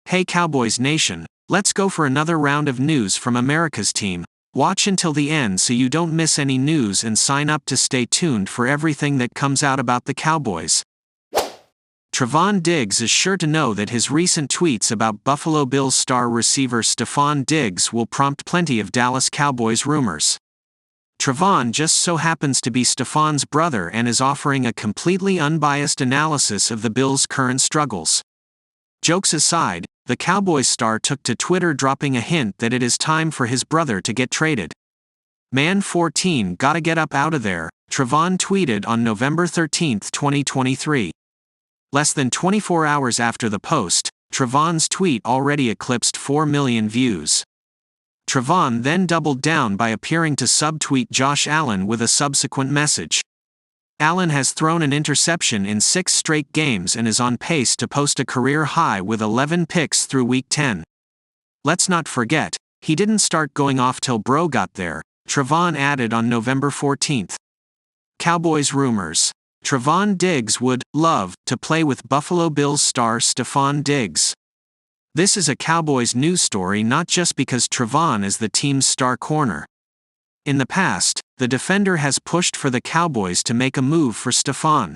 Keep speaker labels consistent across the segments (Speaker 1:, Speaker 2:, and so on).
Speaker 1: Hey Cowboys Nation, let's go for another round of news from America's team. Watch until the end so you don't miss any news and sign up to stay tuned for everything that comes out about the Cowboys. Stefon Diggs is sure to know that his recent tweets about Buffalo Bills star receiver Stefon Diggs will prompt plenty of Dallas Cowboys rumors. Stefon just so happens to be Stefon's brother and is offering a completely unbiased analysis of the Bills' current struggles. Jokes aside, the Cowboys star took to Twitter dropping a hint that it is time for his brother to get traded. "Man 14 gotta get up out of there," Stefon tweeted on November 13, 2023. Less than 24 hours after the post, Stefon's tweet already eclipsed 4 million views. Stefon then doubled down by appearing to subtweet Josh Allen with a subsequent message. Allen has thrown an interception in 6 straight games and is on pace to post a career high with 11 picks through Week 10. Let's not forget, he didn't start going off till bro got there, Stefon added on November 14. Cowboys rumors. Stefon Diggs would love to play with Buffalo Bills star Stefon Diggs. This is a Cowboys news story not just because Stefon is the team's star corner. In the past, the defender has pushed for the Cowboys to make a move for Stefon.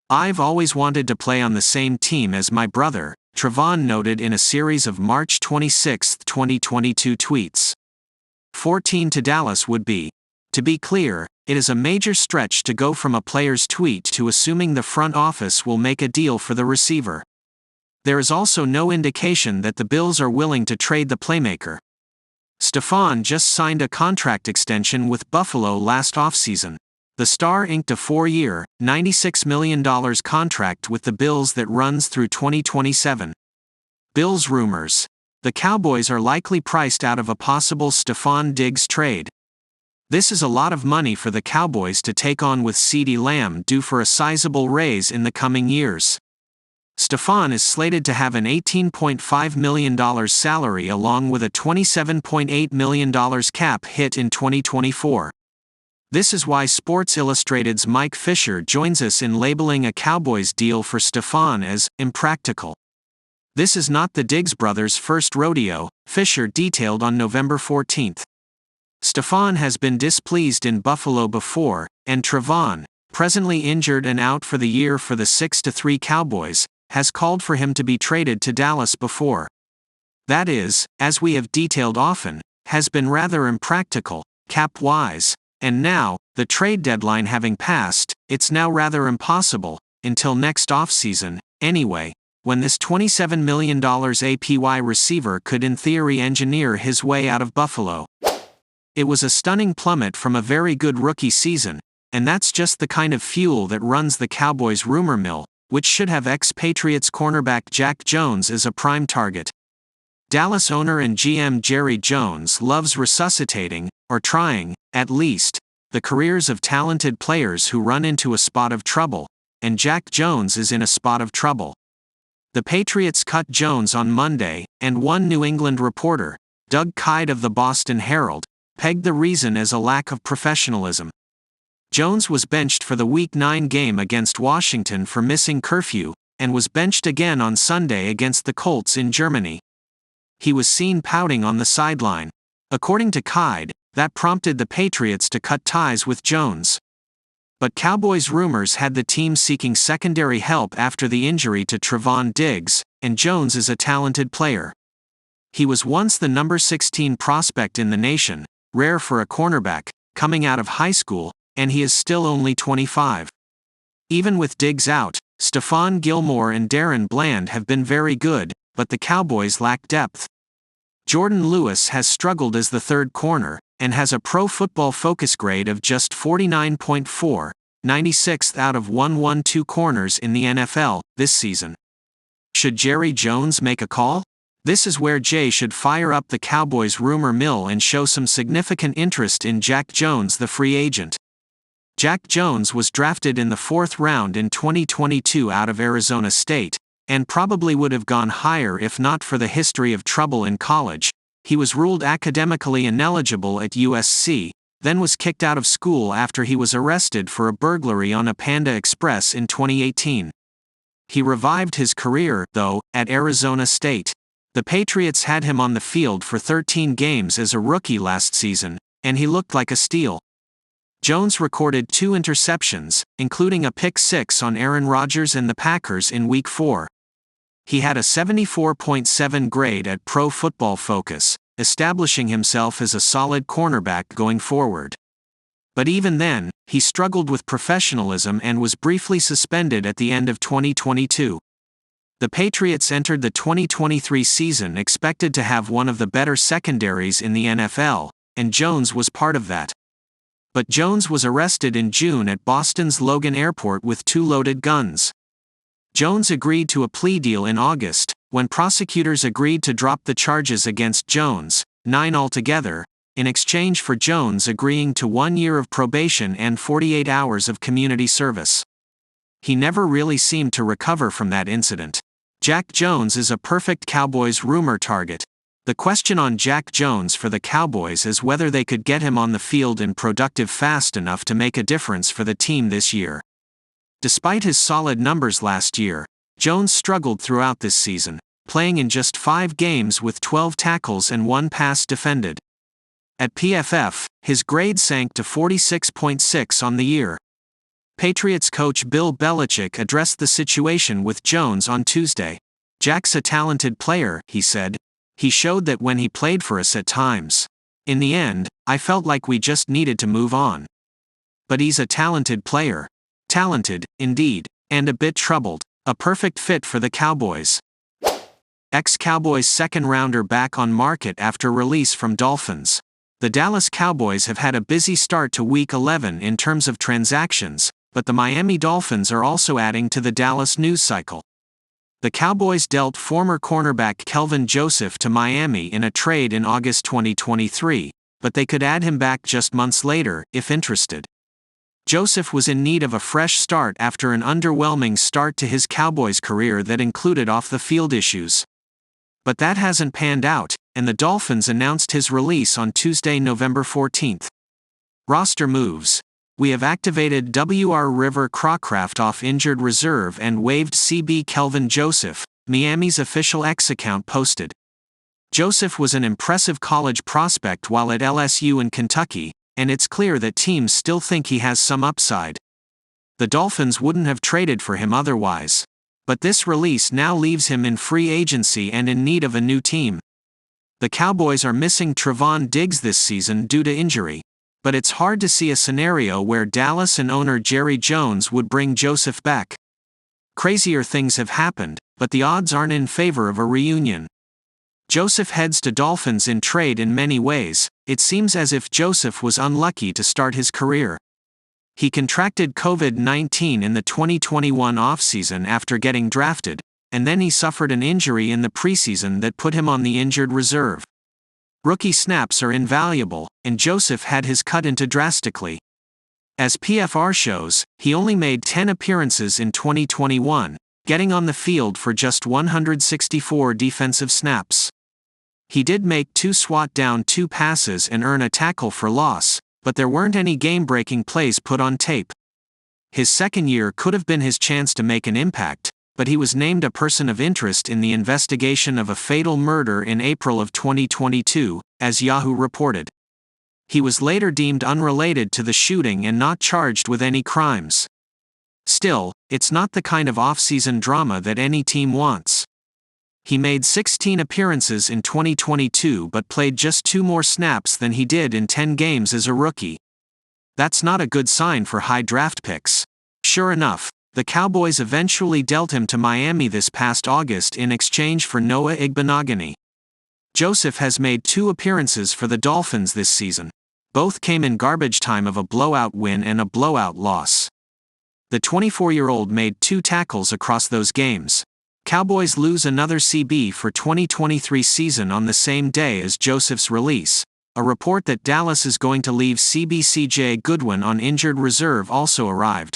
Speaker 1: "I've always wanted to play on the same team as my brother," Stefon noted in a series of March 26, 2022 tweets. 14 to Dallas would be. To be clear, it is a major stretch to go from a player's tweet to assuming the front office will make a deal for the receiver. There is also no indication that the Bills are willing to trade the playmaker. Stefon just signed a contract extension with Buffalo last offseason. The star inked a 4-year, $96 million contract with the Bills that runs through 2027. Bills rumors. The Cowboys are likely priced out of a possible Stefon Diggs trade. This is a lot of money for the Cowboys to take on with CeeDee Lamb due for a sizable raise in the coming years. Stefon is slated to have an $18.5 million salary along with a $27.8 million cap hit in 2024. This is why Sports Illustrated's Mike Fisher joins us in labeling a Cowboys deal for Stefon as impractical. This is not the Diggs brothers' first rodeo, Fisher detailed on November 14. Stefon has been displeased in Buffalo before, and Stefon, presently injured and out for the year for the 6-3 Cowboys, has called for him to be traded to Dallas before. That is, as we have detailed often, has been rather impractical, cap-wise, and now, the trade deadline having passed, it's now rather impossible, until next offseason, anyway, when this $27 million APY receiver could in theory engineer his way out of Buffalo. It was a stunning plummet from a very good rookie season, and that's just the kind of fuel that runs the Cowboys' rumor mill, which should have ex-Patriots cornerback Jack Jones as a prime target. Dallas owner and GM Jerry Jones loves resuscitating, or trying, at least, the careers of talented players who run into a spot of trouble, and Jack Jones is in a spot of trouble. The Patriots cut Jones on Monday, and one New England reporter, Doug Kyed of the Boston Herald, pegged the reason as a lack of professionalism. Jones was benched for the Week 9 game against Washington for missing curfew, and was benched again on Sunday against the Colts in Germany. He was seen pouting on the sideline. According to Kyed, that prompted the Patriots to cut ties with Jones. But Cowboys rumors had the team seeking secondary help after the injury to Stefon Diggs, and Jones is a talented player. He was once the number 16 prospect in the nation, rare for a cornerback, coming out of high school, and he is still only 25. Even with Diggs out, Stephon Gilmore and Darren Bland have been very good, but the Cowboys lack depth. Jordan Lewis has struggled as the third corner, and has a Pro Football Focus grade of just 49.4, 96th out of 112 corners in the NFL, this season. Should Jerry Jones make a call? This is where Jay should fire up the Cowboys rumor mill and show some significant interest in Jack Jones, the free agent. Jack Jones was drafted in the 4th round in 2022 out of Arizona State, and probably would have gone higher if not for the history of trouble in college. He was ruled academically ineligible at USC, then was kicked out of school after he was arrested for a burglary on a Panda Express in 2018. He revived his career, though, at Arizona State. The Patriots had him on the field for 13 games as a rookie last season, and he looked like a steal. Jones recorded 2 interceptions, including a pick-6 on Aaron Rodgers and the Packers in Week 4. He had a 74.7 grade at Pro Football Focus, establishing himself as a solid cornerback going forward. But even then, he struggled with professionalism and was briefly suspended at the end of 2022. The Patriots entered the 2023 season expected to have one of the better secondaries in the NFL, and Jones was part of that. But Jones was arrested in June at Boston's Logan Airport with 2 loaded guns. Jones agreed to a plea deal in August, when prosecutors agreed to drop the charges against Jones, 9 altogether, in exchange for Jones agreeing to 1 year of probation and 48 hours of community service. He never really seemed to recover from that incident. Jack Jones is a perfect Cowboys rumor target. The question on Jack Jones for the Cowboys is whether they could get him on the field and productive fast enough to make a difference for the team this year. Despite his solid numbers last year, Jones struggled throughout this season, playing in just 5 games with 12 tackles and 1 pass defended. At PFF, his grade sank to 46.6 on the year. Patriots coach Bill Belichick addressed the situation with Jones on Tuesday. "Jack's a talented player," he said. "He showed that when he played for us at times. In the end, I felt like we just needed to move on. But he's a talented player. Talented, indeed, and a bit troubled. A perfect fit for the Cowboys." Ex-Cowboys second-rounder back on market after release from Dolphins. The Dallas Cowboys have had a busy start to Week 11 in terms of transactions, but the Miami Dolphins are also adding to the Dallas news cycle. The Cowboys dealt former cornerback Kelvin Joseph to Miami in a trade in August 2023, but they could add him back just months later, if interested. Joseph was in need of a fresh start after an underwhelming start to his Cowboys career that included off-the-field issues. But that hasn't panned out, and the Dolphins announced his release on Tuesday, November 14th. Roster moves. "We have activated W.R. River Crocraft off injured reserve and waived CB Kelvin Joseph," Miami's official X account posted. Joseph was an impressive college prospect while at LSU in Kentucky, and it's clear that teams still think he has some upside. The Dolphins wouldn't have traded for him otherwise. But this release now leaves him in free agency and in need of a new team. The Cowboys are missing Stefon Diggs this season due to injury. But it's hard to see a scenario where Dallas and owner Jerry Jones would bring Joseph back. Crazier things have happened, but the odds aren't in favor of a reunion. Joseph heads to Dolphins in trade in many ways. It seems as if Joseph was unlucky to start his career. He contracted COVID-19 in the 2021 offseason after getting drafted, and then he suffered an injury in the preseason that put him on the injured reserve. Rookie snaps are invaluable, and Joseph had his cut into drastically. As PFR shows, he only made 10 appearances in 2021, getting on the field for just 164 defensive snaps. He did make 2 swat down 2 passes and earn a tackle for loss, but there weren't any game-breaking plays put on tape. His second year could have been his chance to make an impact, but he was named a person of interest in the investigation of a fatal murder in April of 2022, as Yahoo reported. He was later deemed unrelated to the shooting and not charged with any crimes. Still, it's not the kind of off-season drama that any team wants. He made 16 appearances in 2022 but played just 2 more snaps than he did in 10 games as a rookie. That's not a good sign for high draft picks. Sure enough, the Cowboys eventually dealt him to Miami this past August in exchange for Noah Igbenogany. Joseph has made 2 appearances for the Dolphins this season. Both came in garbage time of a blowout win and a blowout loss. The 24-year-old made 2 tackles across those games. Cowboys lose another CB for 2023 season on the same day as Joseph's release. A report that Dallas is going to leave CB C.J. Goodwin on injured reserve also arrived.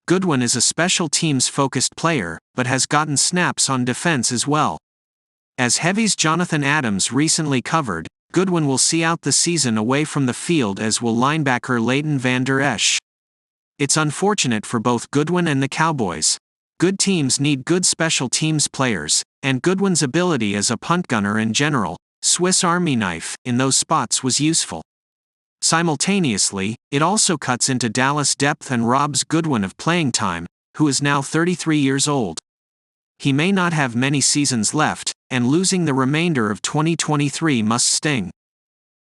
Speaker 1: Goodwin is a special teams-focused player, but has gotten snaps on defense as well. As Heavy's Jonathan Adams recently covered, Goodwin will see out the season away from the field, as will linebacker Leighton Vander Esch. It's unfortunate for both Goodwin and the Cowboys. Good teams need good special teams players, And Goodwin's ability as a punt gunner in general, Swiss Army knife, in those spots was useful. Simultaneously, it also cuts into Dallas' depth and robs Goodwin of playing time, who is now 33 years old. He may not have many seasons left, and losing the remainder of 2023 must sting.